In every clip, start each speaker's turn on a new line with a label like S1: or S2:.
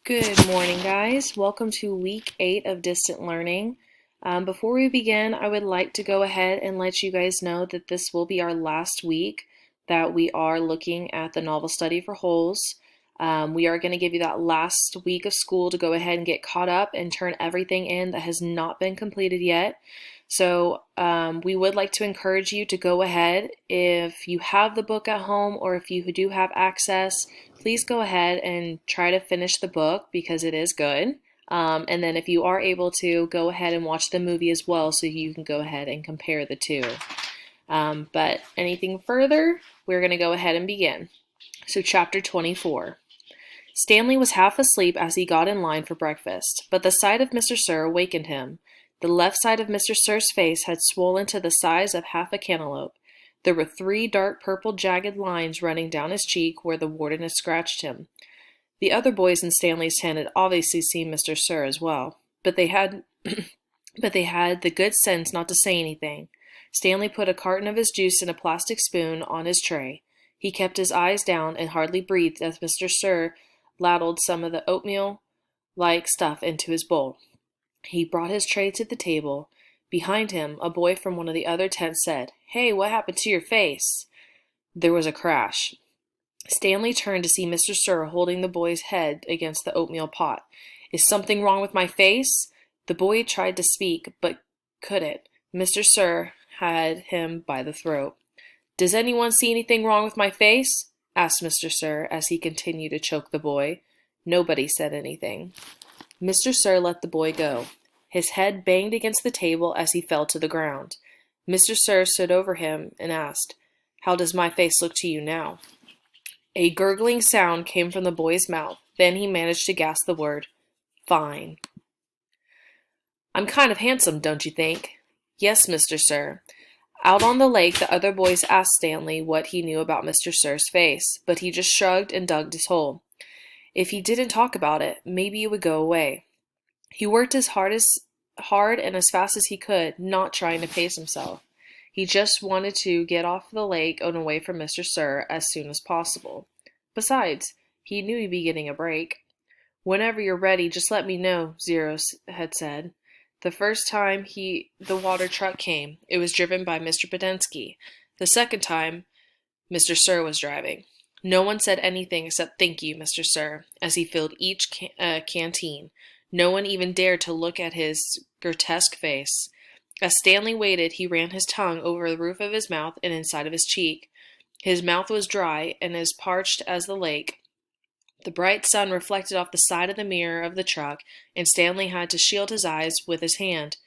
S1: Good morning, guys. Welcome to week 8 of distant learning. Before we begin, I would like to go ahead and let you guys know that this will be our last week that we are looking at the novel Study for Wholes. We are going to give you that last week of school to go ahead and get caught up and turn everything in that has not been completed yet. So we would like to encourage you to go ahead if you have the book at home or if you do have access. Please go ahead and try to finish the book because it is good. And then if you are able to, go ahead and watch the movie as well so you can go ahead and compare the two. But anything further, we're going to go ahead and begin. So chapter 24. Stanley was half asleep as he got in line for breakfast, but the sight of Mr. Sir awakened him. The left side of Mr. Sir's face had swollen to the size of half a cantaloupe. There were 3 dark purple jagged lines running down his cheek where the warden had scratched him. The other boys in Stanley's tent had obviously seen Mr. Sir as well, but they had the good sense not to say anything. Stanley put a carton of his juice in a plastic spoon on his tray. He kept his eyes down and hardly breathed as Mr. Sir ladled some of the oatmeal-like stuff into his bowl. He brought his tray to the table. Behind him, a boy from one of the other tents said, "Hey, what happened to your face?" There was a crash. Stanley turned to see Mr. Sir holding the boy's head against the oatmeal pot. "Is something wrong with my face?" The boy tried to speak, but couldn't. Mr. Sir had him by the throat. "Does anyone see anything wrong with my face?" asked Mr. Sir as he continued to choke the boy. Nobody said anything. Mr. Sir let the boy go. His head banged against the table as he fell to the ground. Mr. Sir stood over him and asked, "How does my face look to you now?" A gurgling sound came from the boy's mouth. Then he managed to gasp the word, "Fine." "I'm kind of handsome, don't you think?" "Yes, Mr. Sir." Out on the lake, the other boys asked Stanley what he knew about Mr. Sir's face, but he just shrugged and dug his hole. If he didn't talk about it, maybe it would go away. He worked as hard and as fast as he could, not trying to pace himself. He just wanted to get off the lake and away from Mr. Sir as soon as possible. Besides, he knew he'd be getting a break. "Whenever you're ready, just let me know," Zero had said. The first time the water truck came, it was driven by Mr. Podensky. The second time, Mr. Sir was driving. No one said anything except "Thank you, Mr. Sir," as he filled each canteen. No one even dared to look at his grotesque face. As Stanley waited, he ran his tongue over the roof of his mouth and inside of his cheek. His mouth was dry and as parched as the lake. The bright sun reflected off the side of the mirror of the truck, and Stanley had to shield his eyes with his hand.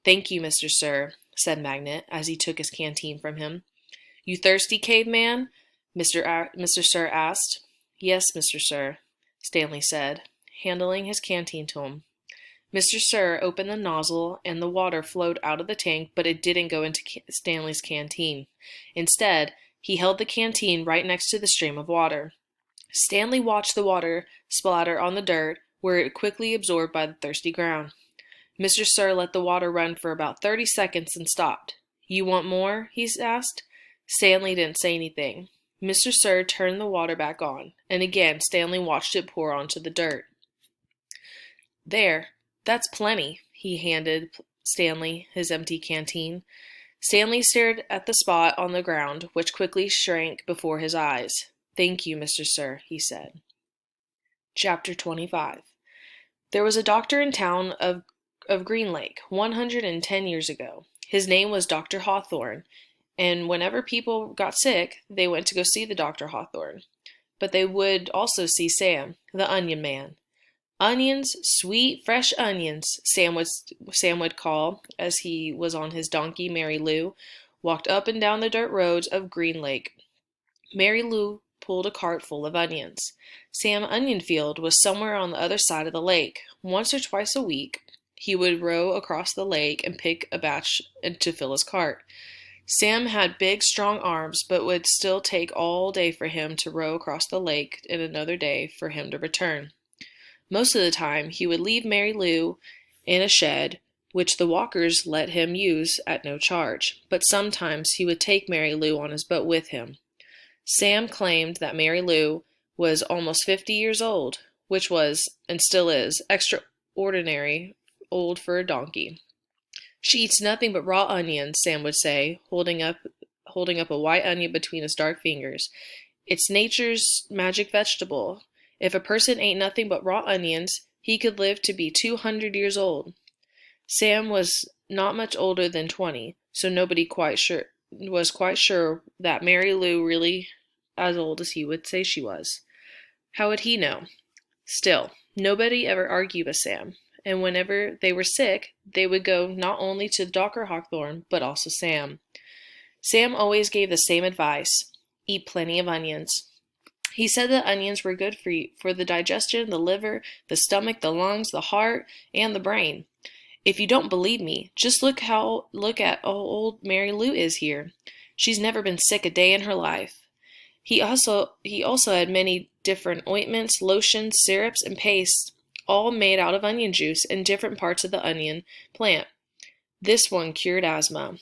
S1: "Thank you, Mr. Sir," said Magnet, as he took his canteen from him. "You thirsty, caveman?" Mr. Sir asked. "Yes, Mr. Sir," Stanley said, handing his canteen to him. Mr. Sir opened the nozzle and the water flowed out of the tank, but it didn't go into Stanley's canteen. Instead, he held the canteen right next to the stream of water. Stanley watched the water splatter on the dirt, where it quickly absorbed by the thirsty ground. Mr. Sir let the water run for about 30 seconds and stopped. "You want more?" he asked. Stanley didn't say anything. Mr. Sir turned the water back on, and again Stanley watched it pour onto the dirt. "There, that's plenty," he handed Stanley his empty canteen. Stanley stared at the spot on the ground, which quickly shrank before his eyes. "Thank you, Mr. Sir," he said. Chapter 25. There was a doctor in town of Green Lake 110 years ago. His name was Dr. Hawthorne, and whenever people got sick, they went to go see the Dr. Hawthorne. But they would also see Sam, the onion man. "Onions, sweet, fresh onions," Sam would call as he was on his donkey, Mary Lou, walked up and down the dirt roads of Green Lake. Mary Lou pulled a cart full of onions. Sam Onionfield was somewhere on the other side of the lake. Once or twice a week, he would row across the lake and pick a batch to fill his cart. Sam had big, strong arms, but would still take all day for him to row across the lake and another day for him to return. Most of the time, he would leave Mary Lou in a shed, which the walkers let him use at no charge, but sometimes he would take Mary Lou on his boat with him. Sam claimed that Mary Lou was almost 50 years old. which was, and still is, extraordinary old for a donkey. She eats nothing but raw onions, Sam would say, holding up a white onion between his dark fingers. It's nature's magic vegetable. If a person ate nothing but raw onions, he could live to be 200 years old. Sam was not much older than 20, so nobody was quite sure that Mary Lou really as old as he would say she was. How would he know? Still, nobody ever argued with Sam, and whenever they were sick, they would go not only to Dr. Hawthorne, but also Sam. Sam always gave the same advice: eat plenty of onions. He said that onions were good for the digestion, the liver, the stomach, the lungs, the heart, and the brain. If you don't believe me, just look at how old Mary Lou is here. She's never been sick a day in her life. He also had many different ointments, lotions, syrups, and pastes, all made out of onion juice and different parts of the onion plant. This one cured asthma.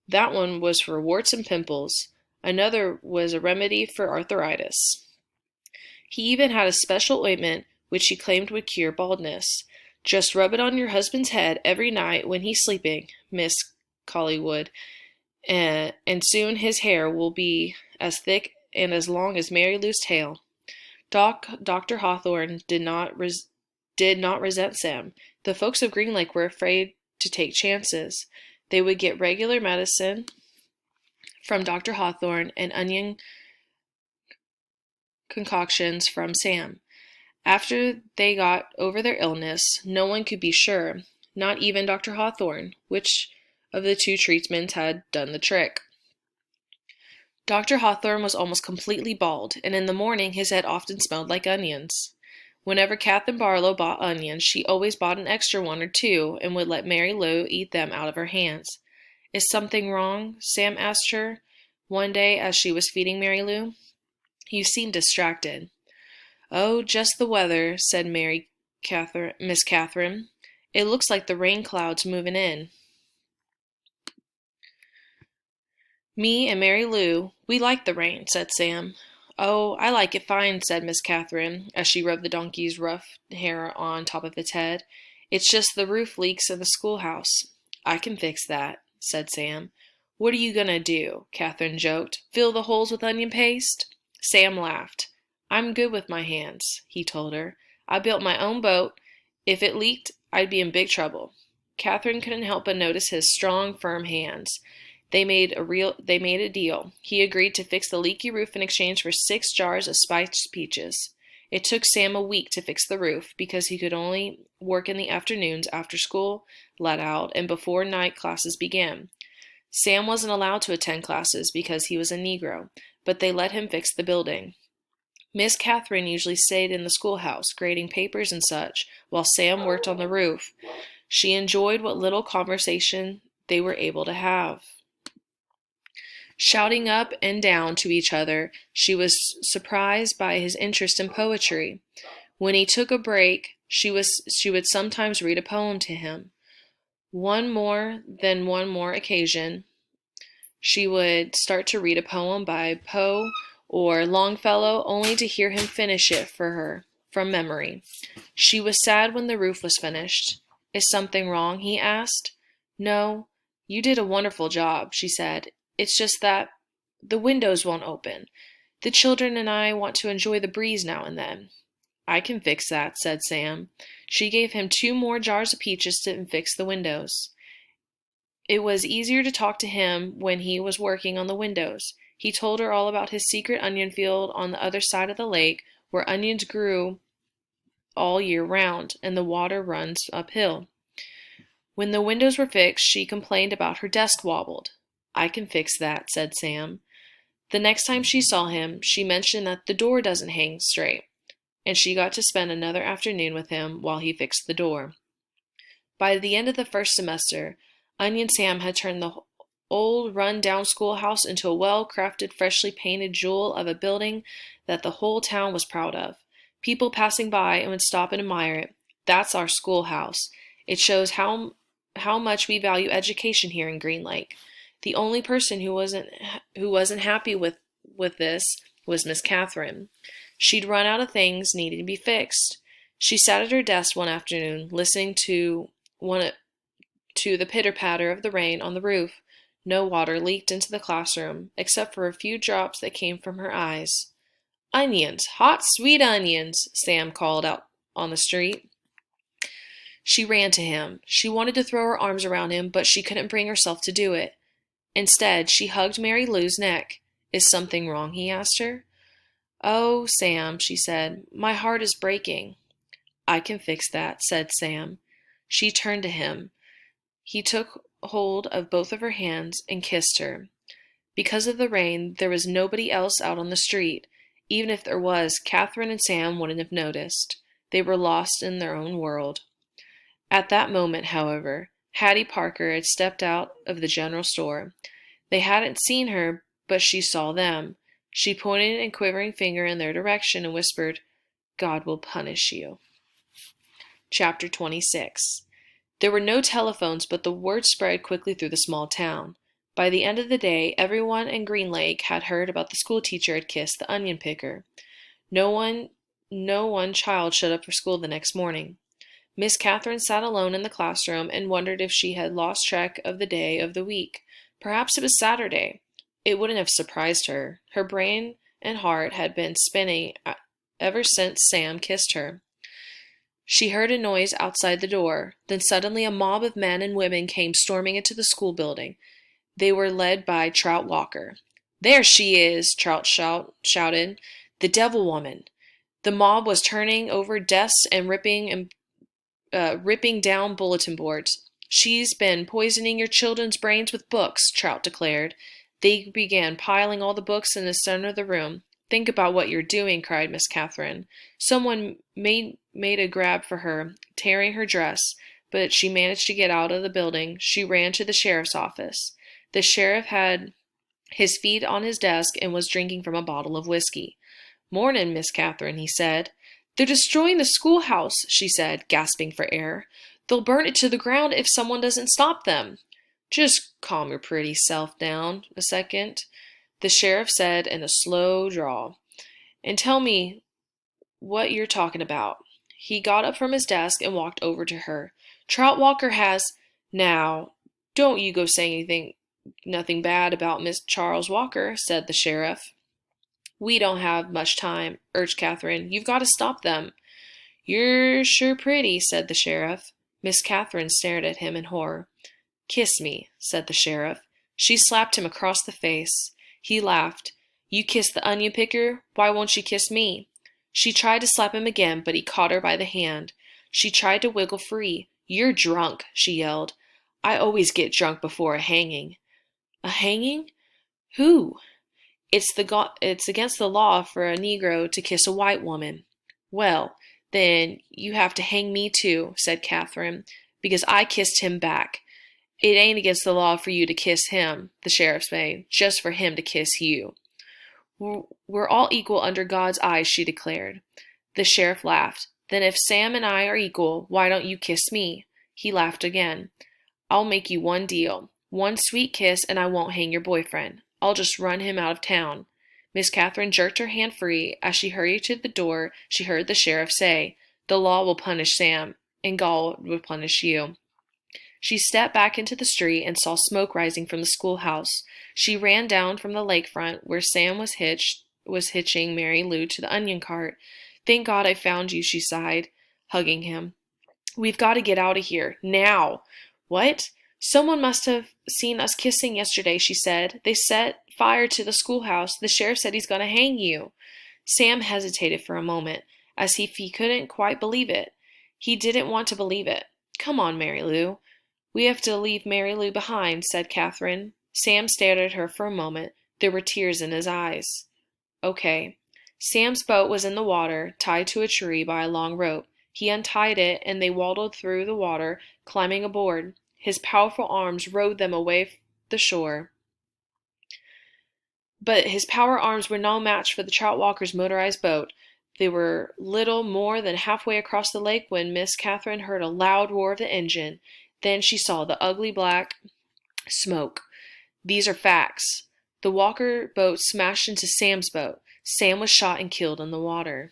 S1: That one was for warts and pimples. Another was a remedy for arthritis. He even had a special ointment which he claimed would cure baldness. Just rub it on your husband's head every night when he's sleeping, Miss Collywood, and soon his hair will be as thick and as long as Mary Lou's tail. Dr. Hawthorne did not resent Sam. The folks of Green Lake were afraid to take chances. They would get regular medicine from Dr. Hawthorne and onion concoctions from Sam. After they got over their illness, no one could be sure, not even Dr. Hawthorne, which of the two treatments had done the trick. Dr. Hawthorne was almost completely bald, and in the morning his head often smelled like onions. Whenever Catherine Barlow bought onions, she always bought an extra one or two and would let Mary Lou eat them out of her hands. Is something wrong? Sam asked her one day as she was feeding Mary Lou. You seem distracted. Oh, just the weather, said Miss Catherine. It looks like the rain cloud's moving in. Me and Mary Lou, we like the rain, said Sam. Oh, I like it fine, said Miss Catherine, as she rubbed the donkey's rough hair on top of its head. It's just the roof leaks in the schoolhouse. I can fix that, said Sam. What are you gonna do? Catherine joked. Fill the holes with onion paste? Sam laughed. I'm good with my hands, he told her. I built my own boat. If it leaked, I'd be in big trouble. Catherine couldn't help but notice his strong, firm hands. They made a deal. He agreed to fix the leaky roof in exchange for 6 jars of spiced peaches. It took Sam a week to fix the roof because he could only work in the afternoons after school let out and before night classes began. Sam wasn't allowed to attend classes because he was a Negro, but they let him fix the building. Miss Catherine usually stayed in the schoolhouse, grading papers and such, while Sam worked on the roof. She enjoyed what little conversation they were able to have. Shouting up and down to each other, she was surprised by his interest in poetry. When he took a break, she would sometimes read a poem to him. One more occasion, she would start to read a poem by Poe or Longfellow, only to hear him finish it for her from memory. She was sad when the roof was finished. Is something wrong? He asked. No, you did a wonderful job, she said. It's just that the windows won't open. The children and I want to enjoy the breeze now and then. I can fix that, said Sam. She gave him 2 more jars of peaches to fix the windows. It was easier to talk to him when he was working on the windows. He told her all about his secret onion field on the other side of the lake, where onions grew all year round, and the water runs uphill. When the windows were fixed, she complained about her desk wobbled. I can fix that, said Sam. The next time she saw him, she mentioned that the door doesn't hang straight, and she got to spend another afternoon with him while he fixed the door. By the end of the first semester, Onion Sam had turned the old run-down schoolhouse into a well-crafted, freshly painted jewel of a building that the whole town was proud of. People passing by and would stop and admire it. That's our schoolhouse. It shows how much we value education here in Green Lake. The only person who wasn't happy with this was Miss Catherine. She'd run out of things needing to be fixed. She sat at her desk one afternoon, listening to the pitter-patter of the rain on the roof. No water leaked into the classroom, except for a few drops that came from her eyes. "Onions, hot, sweet onions," Sam called out on the street. She ran to him. She wanted to throw her arms around him, but she couldn't bring herself to do it. Instead, she hugged Mary Lou's neck. "Is something wrong?" he asked her. "Oh, Sam," she said, "my heart is breaking." "I can fix that," said Sam. She turned to him. He took hold of both of her hands and kissed her. Because of the rain, there was nobody else out on the street. Even if there was, Catherine and Sam wouldn't have noticed. They were lost in their own world. At that moment, however, Hattie Parker had stepped out of the general store. They hadn't seen her, but she saw them. She pointed a quivering finger in their direction and whispered, "God will punish you." Chapter 26. There were no telephones, but the word spread quickly through the small town. By the end of the day, everyone in Green Lake had heard about the schoolteacher had kissed the onion picker. No one child showed up for school the next morning. Miss Catherine sat alone in the classroom and wondered if she had lost track of the day of the week. Perhaps it was Saturday. It wouldn't have surprised her. Her brain and heart had been spinning ever since Sam kissed her. She heard a noise outside the door. Then suddenly a mob of men and women came storming into the school building. They were led by Trout Walker. "There she is," Trout shouted. "The devil woman." The mob was turning over desks and ripping down bulletin boards. "She's been poisoning your children's brains with books," Trout declared. They began piling all the books in the center of the room. "Think about what you're doing," cried Miss Catherine. Someone made a grab for her, tearing her dress, but she managed to get out of the building. She ran to the sheriff's office. The sheriff had his feet on his desk and was drinking from a bottle of whiskey. "Mornin', Miss Catherine," he said. "They're destroying the schoolhouse," she said, gasping for air. "They'll burn it to the ground if someone doesn't stop them." "Just calm your pretty self down a second," the sheriff said in a slow drawl, "and tell me what you're talking about." He got up from his desk and walked over to her. "Trout Walker has—" "Now, don't you go saying nothing bad about Miss Charles Walker," said the sheriff. "We don't have much time," urged Catherine. "You've got to stop them." "You're sure pretty," said the sheriff. Miss Catherine stared at him in horror. "Kiss me," said the sheriff. She slapped him across the face. He laughed. "You kissed the onion picker? Why won't you kiss me?" She tried to slap him again, but he caught her by the hand. She tried to wiggle free. "You're drunk," she yelled. "I always get drunk before a hanging." "A hanging? Who?" It's against the law for a Negro to kiss a white woman." "Well, then you have to hang me too," said Catherine, "because I kissed him back. It ain't against the law for you to kiss him," the sheriff said, "just for him to kiss you." "We're all equal under God's eyes," she declared. The sheriff laughed. "Then if Sam and I are equal, why don't you kiss me?" He laughed again. "I'll make you one deal. One sweet kiss and I won't hang your boyfriend. I'll just run him out of town." Miss Catherine jerked her hand free. As she hurried to the door, she heard the sheriff say, "The law will punish Sam, and God will punish you." She stepped back into the street and saw smoke rising from the schoolhouse. She ran down from the lakefront where Sam was hitching Mary Lou to the onion cart. "Thank God I found you," she sighed, hugging him. "We've got to get out of here. Now." "What? Someone must have seen us kissing yesterday," she said. "They set fire to the schoolhouse. The sheriff said he's going to hang you." Sam hesitated for a moment, as if he couldn't quite believe it. He didn't want to believe it. "Come on, Mary Lou." "We have to leave Mary Lou behind," said Catherine. Sam stared at her for a moment. There were tears in his eyes. "Okay." Sam's boat was in the water, tied to a tree by a long rope. He untied it, and they waddled through the water, climbing aboard. His powerful arms rowed them away the shore. But his power arms were no match for the Trout Walker's motorized boat. They were little more than halfway across the lake when Miss Catherine heard a loud roar of the engine. Then she saw the ugly black smoke. These are facts. The Walker boat smashed into Sam's boat. Sam was shot and killed in the water.